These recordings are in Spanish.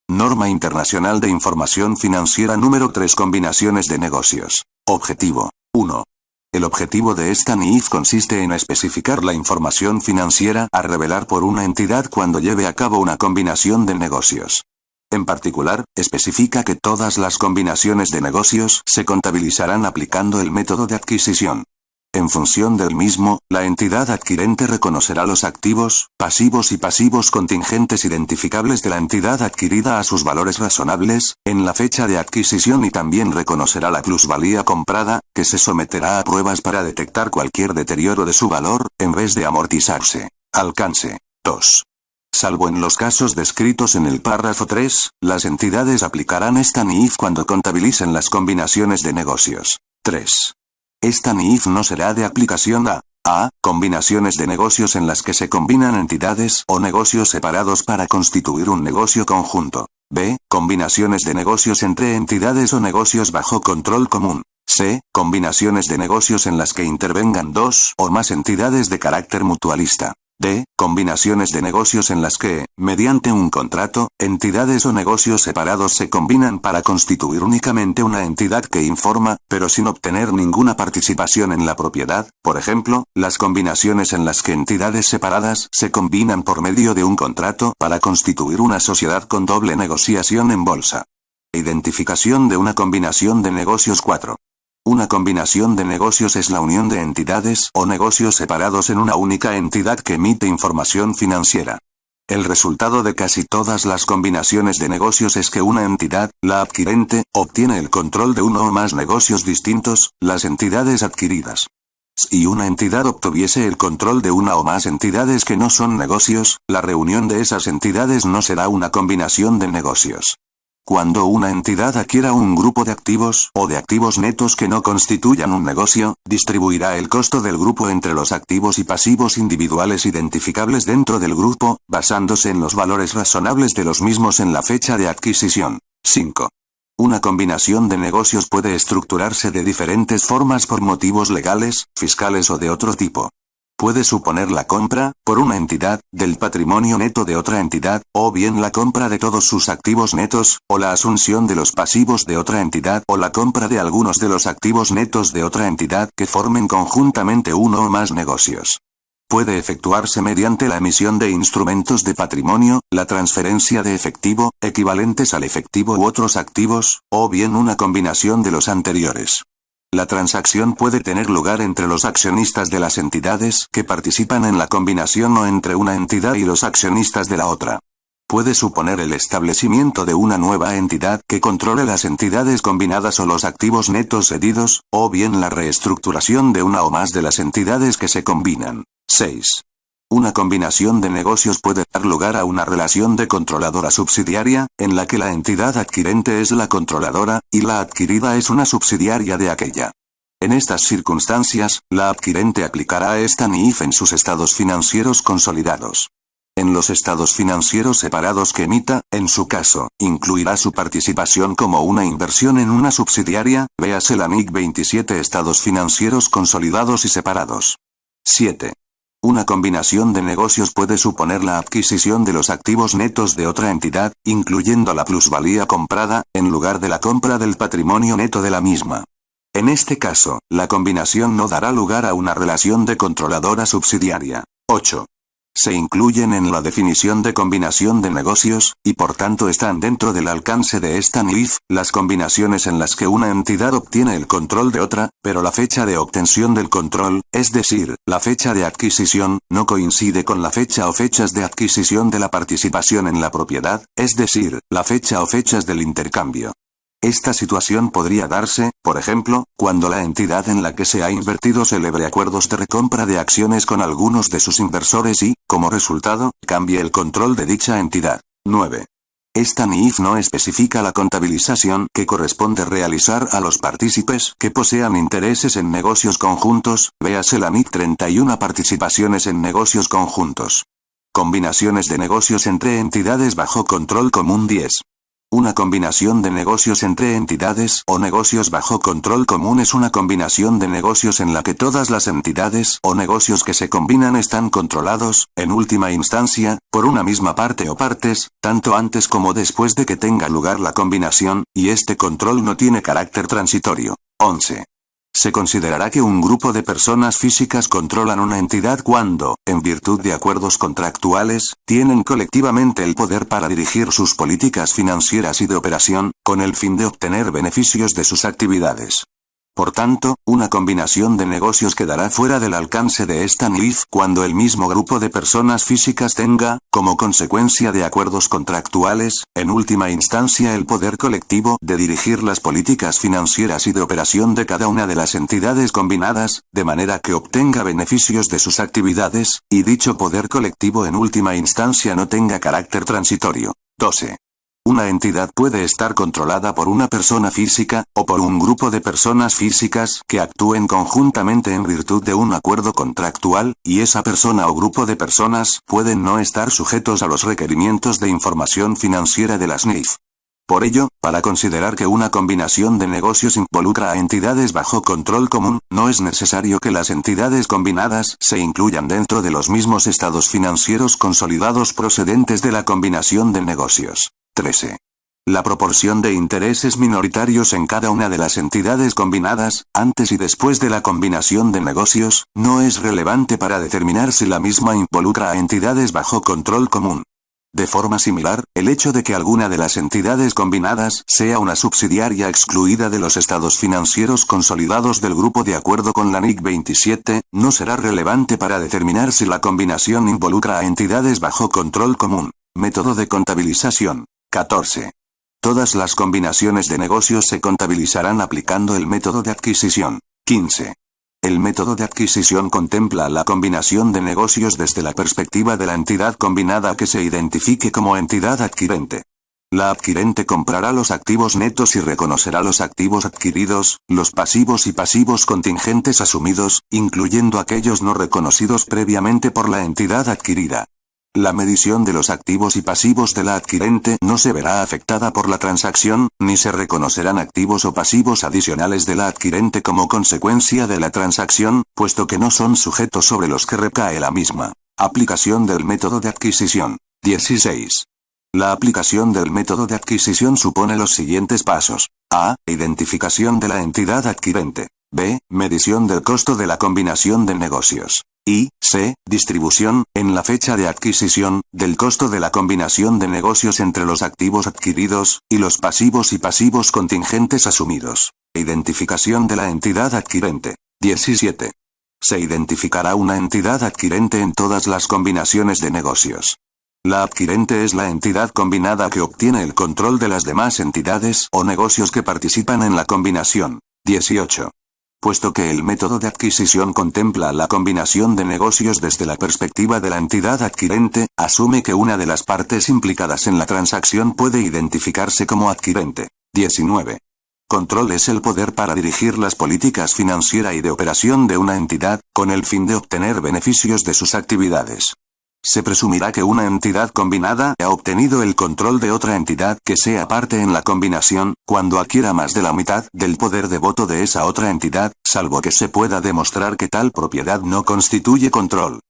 Norma Internacional de Información Financiera número 3. Combinaciones de negocios. Objetivo. 1. El objetivo de esta NIF consiste en especificar la información financiera a revelar por una entidad cuando lleve a cabo una combinación de negocios. En particular, especifica que todas las combinaciones de negocios se contabilizarán aplicando el método de adquisición. En función del mismo, la entidad adquirente reconocerá los activos, pasivos y pasivos contingentes identificables de la entidad adquirida a sus valores razonables, en la fecha de adquisición y también reconocerá la plusvalía comprada, que se someterá a pruebas para detectar cualquier deterioro de su valor, en vez de amortizarse. Alcance. 2. Salvo en los casos descritos en el párrafo 3, las entidades aplicarán esta NIF cuando contabilicen las combinaciones de negocios. 3. Esta NIF no será de aplicación a combinaciones de negocios en las que se combinan entidades o negocios separados para constituir un negocio conjunto. B. Combinaciones de negocios entre entidades o negocios bajo control común. C. Combinaciones de negocios en las que intervengan dos o más entidades de carácter mutualista. D. Combinaciones de negocios en las que, mediante un contrato, entidades o negocios separados se combinan para constituir únicamente una entidad que informa, pero sin obtener ninguna participación en la propiedad. Por ejemplo, las combinaciones en las que entidades separadas se combinan por medio de un contrato para constituir una sociedad con doble negociación en bolsa. Identificación de una combinación de negocios. 4. Una combinación de negocios es la unión de entidades o negocios separados en una única entidad que emite información financiera. El resultado de casi todas las combinaciones de negocios es que una entidad, la adquirente, obtiene el control de uno o más negocios distintos, las entidades adquiridas. Si una entidad obtuviese el control de una o más entidades que no son negocios, la reunión de esas entidades no será una combinación de negocios. Cuando una entidad adquiera un grupo de activos o de activos netos que no constituyan un negocio, distribuirá el costo del grupo entre los activos y pasivos individuales identificables dentro del grupo, basándose en los valores razonables de los mismos en la fecha de adquisición. 5. Una combinación de negocios puede estructurarse de diferentes formas por motivos legales, fiscales o de otro tipo. Puede suponer la compra, por una entidad, del patrimonio neto de otra entidad, o bien la compra de todos sus activos netos, o la asunción de los pasivos de otra entidad, o la compra de algunos de los activos netos de otra entidad que formen conjuntamente uno o más negocios. Puede efectuarse mediante la emisión de instrumentos de patrimonio, la transferencia de efectivo, equivalentes al efectivo u otros activos, o bien una combinación de los anteriores. La transacción puede tener lugar entre los accionistas de las entidades que participan en la combinación o entre una entidad y los accionistas de la otra. Puede suponer el establecimiento de una nueva entidad que controle las entidades combinadas o los activos netos cedidos, o bien la reestructuración de una o más de las entidades que se combinan. 6. Una combinación de negocios puede dar lugar a una relación de controladora subsidiaria, en la que la entidad adquirente es la controladora, y la adquirida es una subsidiaria de aquella. En estas circunstancias, la adquirente aplicará esta NIF en sus estados financieros consolidados. En los estados financieros separados que emita, en su caso, incluirá su participación como una inversión en una subsidiaria, véase la NIC 27 estados financieros consolidados y separados. 7. Una combinación de negocios puede suponer la adquisición de los activos netos de otra entidad, incluyendo la plusvalía comprada, en lugar de la compra del patrimonio neto de la misma. En este caso, la combinación no dará lugar a una relación de controladora subsidiaria. 8. Se incluyen en la definición de combinación de negocios, y por tanto están dentro del alcance de esta NIF, las combinaciones en las que una entidad obtiene el control de otra, pero la fecha de obtención del control, es decir, la fecha de adquisición, no coincide con la fecha o fechas de adquisición de la participación en la propiedad, es decir, la fecha o fechas del intercambio. Esta situación podría darse, por ejemplo, cuando la entidad en la que se ha invertido celebre acuerdos de recompra de acciones con algunos de sus inversores y, como resultado, cambie el control de dicha entidad. 9. Esta NIF no especifica la contabilización que corresponde realizar a los partícipes que posean intereses en negocios conjuntos, véase la NIC 31 participaciones en negocios conjuntos. Combinaciones de negocios entre entidades bajo control común. 10. Una combinación de negocios entre entidades o negocios bajo control común es una combinación de negocios en la que todas las entidades o negocios que se combinan están controlados, en última instancia, por una misma parte o partes, tanto antes como después de que tenga lugar la combinación, y este control no tiene carácter transitorio. 11. Se considerará que un grupo de personas físicas controlan una entidad cuando, en virtud de acuerdos contractuales, tienen colectivamente el poder para dirigir sus políticas financieras y de operación, con el fin de obtener beneficios de sus actividades. Por tanto, una combinación de negocios quedará fuera del alcance de esta NIF cuando el mismo grupo de personas físicas tenga, como consecuencia de acuerdos contractuales, en última instancia el poder colectivo de dirigir las políticas financieras y de operación de cada una de las entidades combinadas, de manera que obtenga beneficios de sus actividades, y dicho poder colectivo en última instancia no tenga carácter transitorio. 12. Una entidad puede estar controlada por una persona física, o por un grupo de personas físicas que actúen conjuntamente en virtud de un acuerdo contractual, y esa persona o grupo de personas pueden no estar sujetos a los requerimientos de información financiera de las NIF. Por ello, para considerar que una combinación de negocios involucra a entidades bajo control común, no es necesario que las entidades combinadas se incluyan dentro de los mismos estados financieros consolidados procedentes de la combinación de negocios. 13. La proporción de intereses minoritarios en cada una de las entidades combinadas, antes y después de la combinación de negocios, no es relevante para determinar si la misma involucra a entidades bajo control común. De forma similar, el hecho de que alguna de las entidades combinadas sea una subsidiaria excluida de los estados financieros consolidados del grupo de acuerdo con la NIC 27, no será relevante para determinar si la combinación involucra a entidades bajo control común. Método de contabilización. 14. Todas las combinaciones de negocios se contabilizarán aplicando el método de adquisición. 15. El método de adquisición contempla la combinación de negocios desde la perspectiva de la entidad combinada que se identifique como entidad adquirente. La adquirente comprará los activos netos y reconocerá los activos adquiridos, los pasivos y pasivos contingentes asumidos, incluyendo aquellos no reconocidos previamente por la entidad adquirida. La medición de los activos y pasivos de la adquirente no se verá afectada por la transacción, ni se reconocerán activos o pasivos adicionales de la adquirente como consecuencia de la transacción, puesto que no son sujetos sobre los que recae la misma. Aplicación del método de adquisición. 16. La aplicación del método de adquisición supone los siguientes pasos. A. Identificación de la entidad adquirente. B. Medición del costo de la combinación de negocios. Y, C. Distribución, en la fecha de adquisición, del costo de la combinación de negocios entre los activos adquiridos, y los pasivos y pasivos contingentes asumidos. Identificación de la entidad adquirente. 17. Se identificará una entidad adquirente en todas las combinaciones de negocios. La adquirente es la entidad combinada que obtiene el control de las demás entidades o negocios que participan en la combinación. 18. Puesto que el método de adquisición contempla la combinación de negocios desde la perspectiva de la entidad adquirente, asume que una de las partes implicadas en la transacción puede identificarse como adquirente. 19. Control es el poder para dirigir las políticas financiera y de operación de una entidad, con el fin de obtener beneficios de sus actividades. Se presumirá que una entidad combinada ha obtenido el control de otra entidad que sea parte en la combinación, cuando adquiera más de la mitad del poder de voto de esa otra entidad, salvo que se pueda demostrar que tal propiedad no constituye control.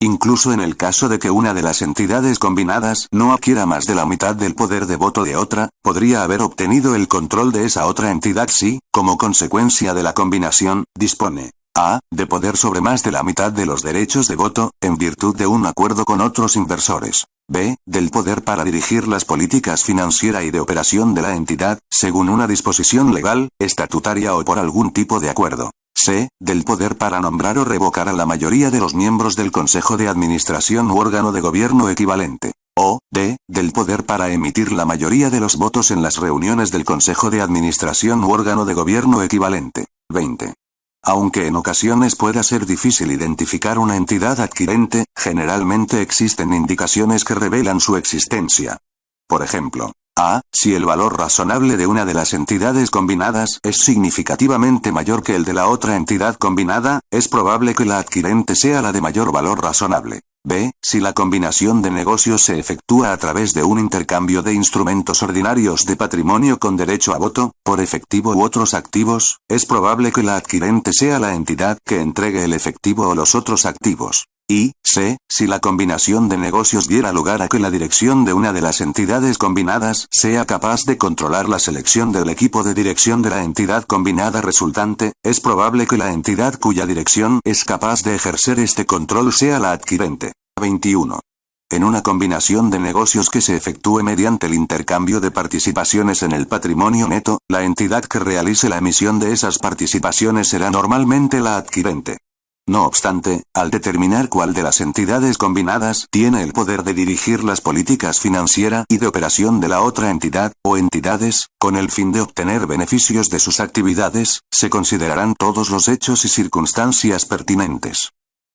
Incluso en el caso de que una de las entidades combinadas no adquiera más de la mitad del poder de voto de otra, podría haber obtenido el control de esa otra entidad si, como consecuencia de la combinación, dispone A. De poder sobre más de la mitad de los derechos de voto, en virtud de un acuerdo con otros inversores. B. Del poder para dirigir las políticas financiera y de operación de la entidad, según una disposición legal, estatutaria o por algún tipo de acuerdo. C. Del poder para nombrar o revocar a la mayoría de los miembros del Consejo de Administración u órgano de gobierno equivalente. O. D. Del poder para emitir la mayoría de los votos en las reuniones del Consejo de Administración u órgano de gobierno equivalente. 20. Aunque en ocasiones pueda ser difícil identificar una entidad adquirente, generalmente existen indicaciones que revelan su existencia. Por ejemplo, A. Si el valor razonable de una de las entidades combinadas es significativamente mayor que el de la otra entidad combinada, es probable que la adquirente sea la de mayor valor razonable. B. Si la combinación de negocios se efectúa a través de un intercambio de instrumentos ordinarios de patrimonio con derecho a voto, por efectivo u otros activos, es probable que la adquirente sea la entidad que entregue el efectivo o los otros activos. Y, C. Si la combinación de negocios diera lugar a que la dirección de una de las entidades combinadas sea capaz de controlar la selección del equipo de dirección de la entidad combinada resultante, es probable que la entidad cuya dirección es capaz de ejercer este control sea la adquirente. 21. En una combinación de negocios que se efectúe mediante el intercambio de participaciones en el patrimonio neto, la entidad que realice la emisión de esas participaciones será normalmente la adquirente. No obstante, al determinar cuál de las entidades combinadas tiene el poder de dirigir las políticas financiera y de operación de la otra entidad, o entidades, con el fin de obtener beneficios de sus actividades, se considerarán todos los hechos y circunstancias pertinentes.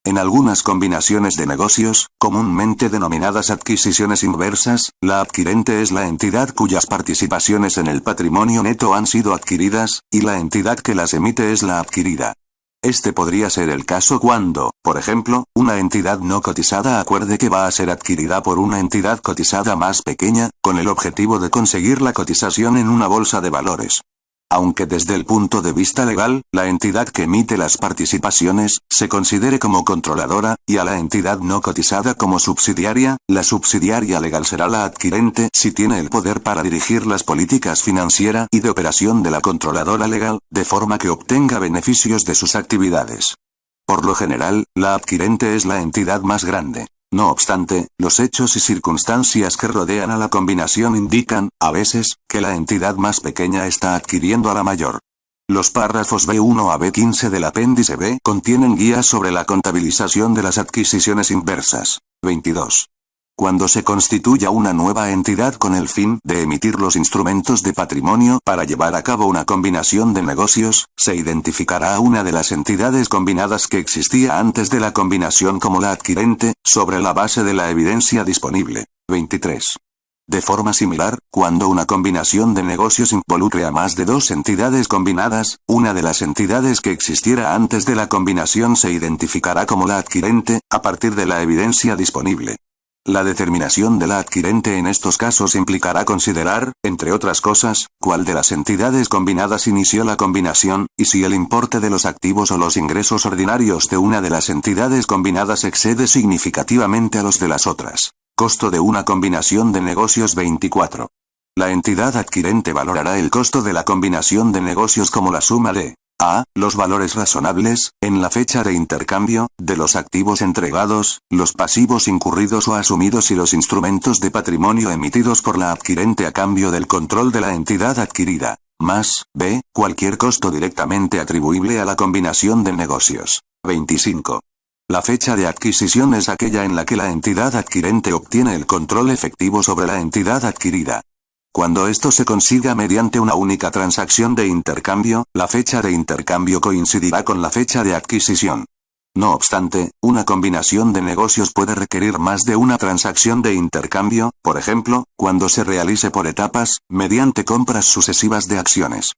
En algunas combinaciones de negocios, comúnmente denominadas adquisiciones inversas, la adquirente es la entidad cuyas participaciones en el patrimonio neto han sido adquiridas, y la entidad que las emite es la adquirida. Este podría ser el caso cuando, por ejemplo, una entidad no cotizada acuerde que va a ser adquirida por una entidad cotizada más pequeña, con el objetivo de conseguir la cotización en una bolsa de valores. Aunque desde el punto de vista legal, la entidad que emite las participaciones, se considere como controladora, y a la entidad no cotizada como subsidiaria, la subsidiaria legal será la adquirente si tiene el poder para dirigir las políticas financiera y de operación de la controladora legal, de forma que obtenga beneficios de sus actividades. Por lo general, la adquirente es la entidad más grande. No obstante, los hechos y circunstancias que rodean a la combinación indican, a veces, que la entidad más pequeña está adquiriendo a la mayor. Los párrafos B1 a B15 del apéndice B contienen guías sobre la contabilización de las adquisiciones inversas. 22. Cuando se constituya una nueva entidad con el fin de emitir los instrumentos de patrimonio para llevar a cabo una combinación de negocios, se identificará a una de las entidades combinadas que existía antes de la combinación como la adquirente, sobre la base de la evidencia disponible. 23. De forma similar, cuando una combinación de negocios involucre a más de dos entidades combinadas, una de las entidades que existiera antes de la combinación se identificará como la adquirente, a partir de la evidencia disponible. La determinación de la adquirente en estos casos implicará considerar, entre otras cosas, cuál de las entidades combinadas inició la combinación, y si el importe de los activos o los ingresos ordinarios de una de las entidades combinadas excede significativamente a los de las otras. Costo de una combinación de negocios 24. La entidad adquirente valorará el costo de la combinación de negocios como la suma de a. Los valores razonables, en la fecha de intercambio, de los activos entregados, los pasivos incurridos o asumidos y los instrumentos de patrimonio emitidos por la adquirente a cambio del control de la entidad adquirida, más, b. Cualquier costo directamente atribuible a la combinación de negocios. 25. La fecha de adquisición es aquella en la que la entidad adquirente obtiene el control efectivo sobre la entidad adquirida. Cuando esto se consiga mediante una única transacción de intercambio, la fecha de intercambio coincidirá con la fecha de adquisición. No obstante, una combinación de negocios puede requerir más de una transacción de intercambio, por ejemplo, cuando se realice por etapas, mediante compras sucesivas de acciones.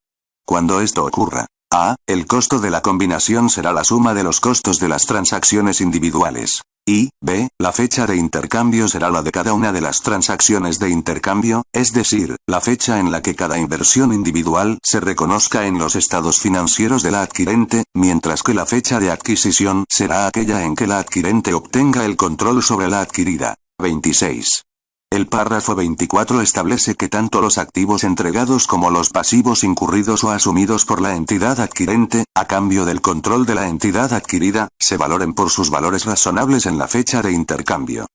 Cuando esto ocurra, a. El costo de la combinación será la suma de los costos de las transacciones individuales. Y, b. La fecha de intercambio será la de cada una de las transacciones de intercambio, es decir, la fecha en la que cada inversión individual se reconozca en los estados financieros de la adquirente, mientras que la fecha de adquisición será aquella en que la adquirente obtenga el control sobre la adquirida. 26. El párrafo 24 establece que tanto los activos entregados como los pasivos incurridos o asumidos por la entidad adquirente, a cambio del control de la entidad adquirida, se valoren por sus valores razonables en la fecha de intercambio.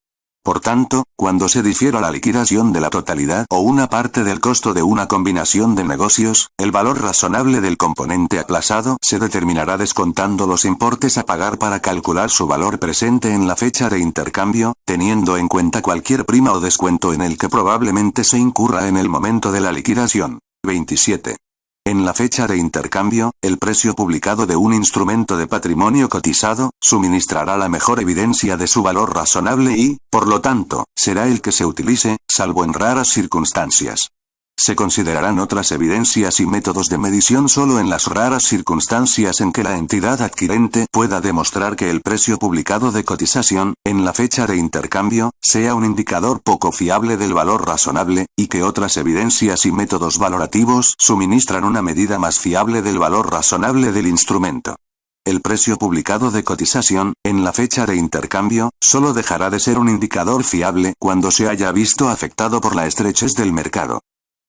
Por tanto, cuando se difiera la liquidación de la totalidad o una parte del costo de una combinación de negocios, el valor razonable del componente aplazado se determinará descontando los importes a pagar para calcular su valor presente en la fecha de intercambio, teniendo en cuenta cualquier prima o descuento en el que probablemente se incurra en el momento de la liquidación. 27. En la fecha de intercambio, el precio publicado de un instrumento de patrimonio cotizado, suministrará la mejor evidencia de su valor razonable y, por lo tanto, será el que se utilice, salvo en raras circunstancias. Se considerarán otras evidencias y métodos de medición solo en las raras circunstancias en que la entidad adquirente pueda demostrar que el precio publicado de cotización, en la fecha de intercambio, sea un indicador poco fiable del valor razonable, y que otras evidencias y métodos valorativos suministran una medida más fiable del valor razonable del instrumento. El precio publicado de cotización, en la fecha de intercambio, solo dejará de ser un indicador fiable cuando se haya visto afectado por la estrechez del mercado.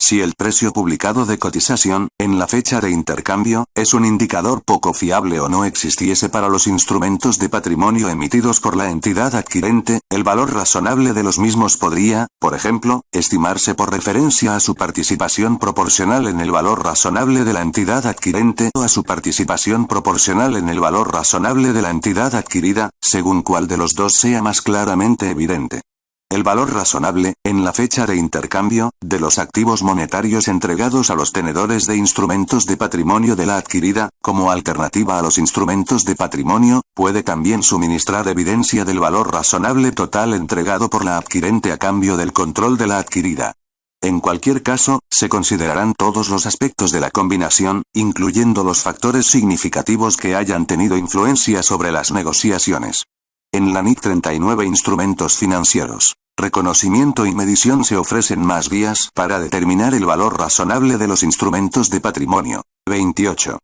Si el precio publicado de cotización, en la fecha de intercambio, es un indicador poco fiable o no existiese para los instrumentos de patrimonio emitidos por la entidad adquirente, el valor razonable de los mismos podría, por ejemplo, estimarse por referencia a su participación proporcional en el valor razonable de la entidad adquirente o a su participación proporcional en el valor razonable de la entidad adquirida, según cuál de los dos sea más claramente evidente. El valor razonable, en la fecha de intercambio, de los activos monetarios entregados a los tenedores de instrumentos de patrimonio de la adquirida, como alternativa a los instrumentos de patrimonio, puede también suministrar evidencia del valor razonable total entregado por la adquirente a cambio del control de la adquirida. En cualquier caso, se considerarán todos los aspectos de la combinación, incluyendo los factores significativos que hayan tenido influencia sobre las negociaciones. En la NIC 39 Instrumentos financieros, reconocimiento y medición se ofrecen más guías para determinar el valor razonable de los instrumentos de patrimonio. 28.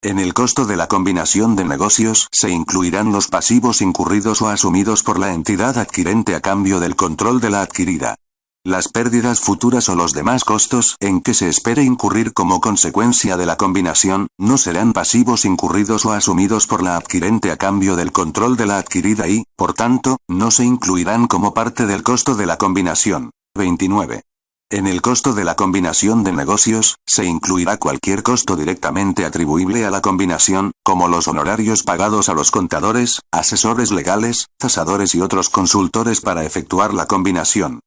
En el costo de la combinación de negocios se incluirán los pasivos incurridos o asumidos por la entidad adquirente a cambio del control de la adquirida. Las pérdidas futuras o los demás costos en que se espere incurrir como consecuencia de la combinación, no serán pasivos incurridos o asumidos por la adquirente a cambio del control de la adquirida y, por tanto, no se incluirán como parte del costo de la combinación. 29. En el costo de la combinación de negocios, se incluirá cualquier costo directamente atribuible a la combinación, como los honorarios pagados a los contadores, asesores legales, tasadores y otros consultores para efectuar la combinación.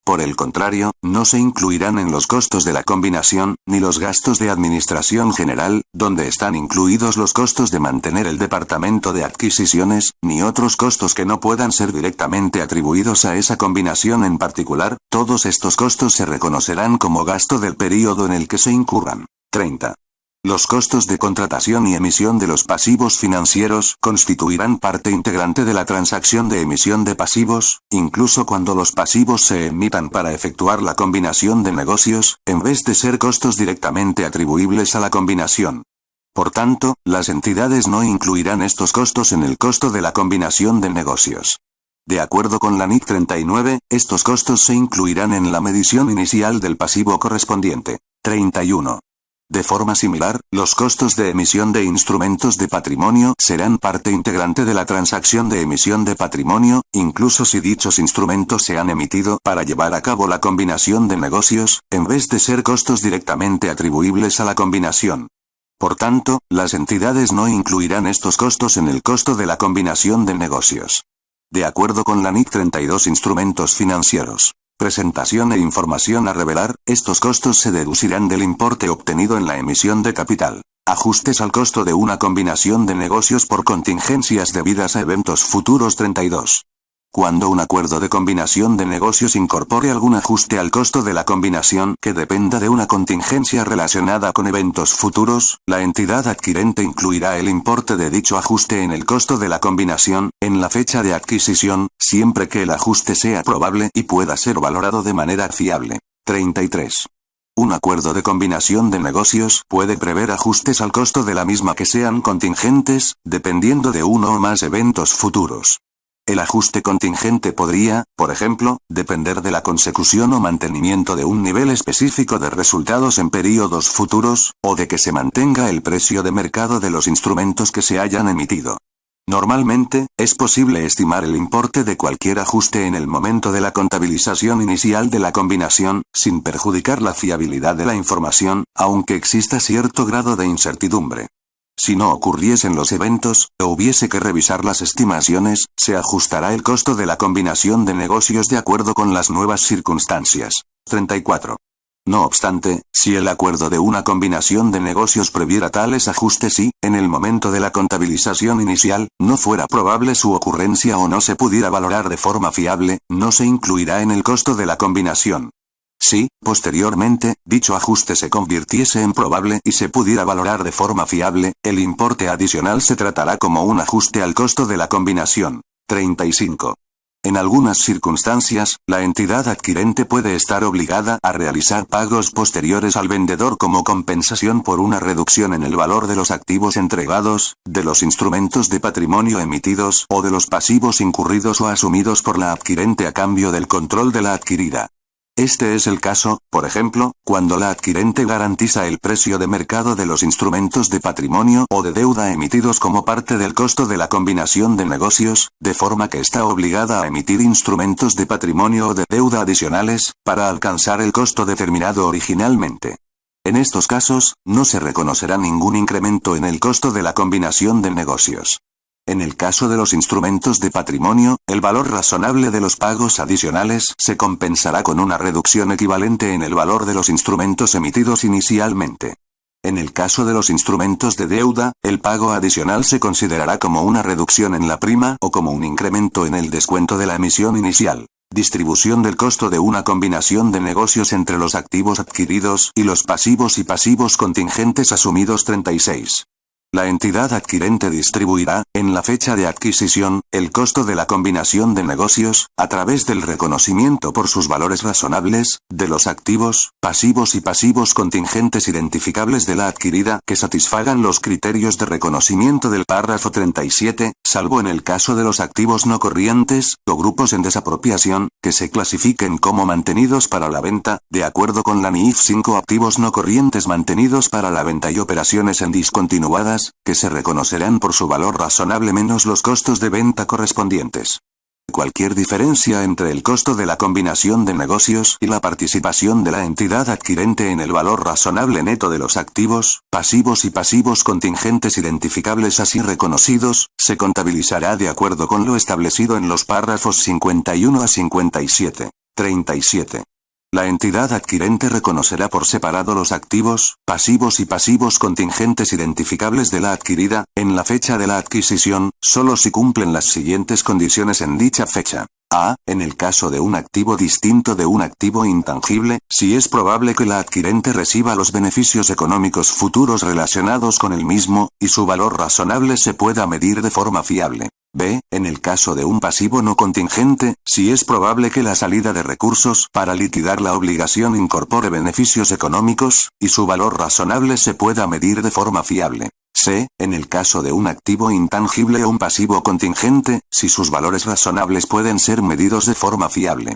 Por el contrario, no se incluirán en los costos de la combinación, ni los gastos de administración general, donde están incluidos los costos de mantener el departamento de adquisiciones, ni otros costos que no puedan ser directamente atribuidos a esa combinación en particular. Todos estos costos se reconocerán como gasto del período en el que se incurran. 30. Los costos de contratación y emisión de los pasivos financieros constituirán parte integrante de la transacción de emisión de pasivos, incluso cuando los pasivos se emitan para efectuar la combinación de negocios, en vez de ser costos directamente atribuibles a la combinación. Por tanto, las entidades no incluirán estos costos en el costo de la combinación de negocios. De acuerdo con la NIC 39, estos costos se incluirán en la medición inicial del pasivo correspondiente. 31. De forma similar, los costos de emisión de instrumentos de patrimonio serán parte integrante de la transacción de emisión de patrimonio, incluso si dichos instrumentos se han emitido para llevar a cabo la combinación de negocios, en vez de ser costos directamente atribuibles a la combinación. Por tanto, las entidades no incluirán estos costos en el costo de la combinación de negocios. De acuerdo con la NIC 32 Instrumentos financieros. Presentación e información a revelar, estos costos se deducirán del importe obtenido en la emisión de capital. Ajustes al costo de una combinación de negocios por contingencias debidas a eventos futuros. 32. Cuando un acuerdo de combinación de negocios incorpore algún ajuste al costo de la combinación que dependa de una contingencia relacionada con eventos futuros, la entidad adquirente incluirá el importe de dicho ajuste en el costo de la combinación, en la fecha de adquisición, siempre que el ajuste sea probable y pueda ser valorado de manera fiable. 33. Un acuerdo de combinación de negocios puede prever ajustes al costo de la misma que sean contingentes, dependiendo de uno o más eventos futuros. El ajuste contingente podría, por ejemplo, depender de la consecución o mantenimiento de un nivel específico de resultados en períodos futuros, o de que se mantenga el precio de mercado de los instrumentos que se hayan emitido. Normalmente, es posible estimar el importe de cualquier ajuste en el momento de la contabilización inicial de la combinación, sin perjudicar la fiabilidad de la información, aunque exista cierto grado de incertidumbre. Si no ocurriesen los eventos, o hubiese que revisar las estimaciones, se ajustará el costo de la combinación de negocios de acuerdo con las nuevas circunstancias. 34. No obstante, si el acuerdo de una combinación de negocios previera tales ajustes y, en el momento de la contabilización inicial, no fuera probable su ocurrencia o no se pudiera valorar de forma fiable, no se incluirá en el costo de la combinación. Si, posteriormente, dicho ajuste se convirtiese en probable y se pudiera valorar de forma fiable, el importe adicional se tratará como un ajuste al costo de la combinación. 35. En algunas circunstancias, la entidad adquirente puede estar obligada a realizar pagos posteriores al vendedor como compensación por una reducción en el valor de los activos entregados, de los instrumentos de patrimonio emitidos o de los pasivos incurridos o asumidos por la adquirente a cambio del control de la adquirida. Este es el caso, por ejemplo, cuando la adquirente garantiza el precio de mercado de los instrumentos de patrimonio o de deuda emitidos como parte del costo de la combinación de negocios, de forma que está obligada a emitir instrumentos de patrimonio o de deuda adicionales, para alcanzar el costo determinado originalmente. En estos casos, no se reconocerá ningún incremento en el costo de la combinación de negocios. En el caso de los instrumentos de patrimonio, el valor razonable de los pagos adicionales se compensará con una reducción equivalente en el valor de los instrumentos emitidos inicialmente. En el caso de los instrumentos de deuda, el pago adicional se considerará como una reducción en la prima o como un incremento en el descuento de la emisión inicial. Distribución del costo de una combinación de negocios entre los activos adquiridos y los pasivos y pasivos contingentes asumidos. 36. La entidad adquirente distribuirá, en la fecha de adquisición, el costo de la combinación de negocios, a través del reconocimiento por sus valores razonables, de los activos, pasivos y pasivos contingentes identificables de la adquirida que satisfagan los criterios de reconocimiento del párrafo 37, salvo en el caso de los activos no corrientes, o grupos en desapropiación, que se clasifiquen como mantenidos para la venta, de acuerdo con la NIF 5. Activos no corrientes mantenidos para la venta y operaciones en discontinuadas, que se reconocerán por su valor razonable menos los costos de venta correspondientes. Cualquier diferencia entre el costo de la combinación de negocios y la participación de la entidad adquirente en el valor razonable neto de los activos, pasivos y pasivos contingentes identificables así reconocidos, se contabilizará de acuerdo con lo establecido en los párrafos 51 a 57. 37. La entidad adquirente reconocerá por separado los activos, pasivos y pasivos contingentes identificables de la adquirida, en la fecha de la adquisición, solo si cumplen las siguientes condiciones en dicha fecha. A. En el caso de un activo distinto de un activo intangible, si es probable que la adquirente reciba los beneficios económicos futuros relacionados con el mismo, y su valor razonable se pueda medir de forma fiable. B. En el caso de un pasivo no contingente, si es probable que la salida de recursos para liquidar la obligación incorpore beneficios económicos, y su valor razonable se pueda medir de forma fiable. C. En el caso de un activo intangible o un pasivo contingente, si sus valores razonables pueden ser medidos de forma fiable.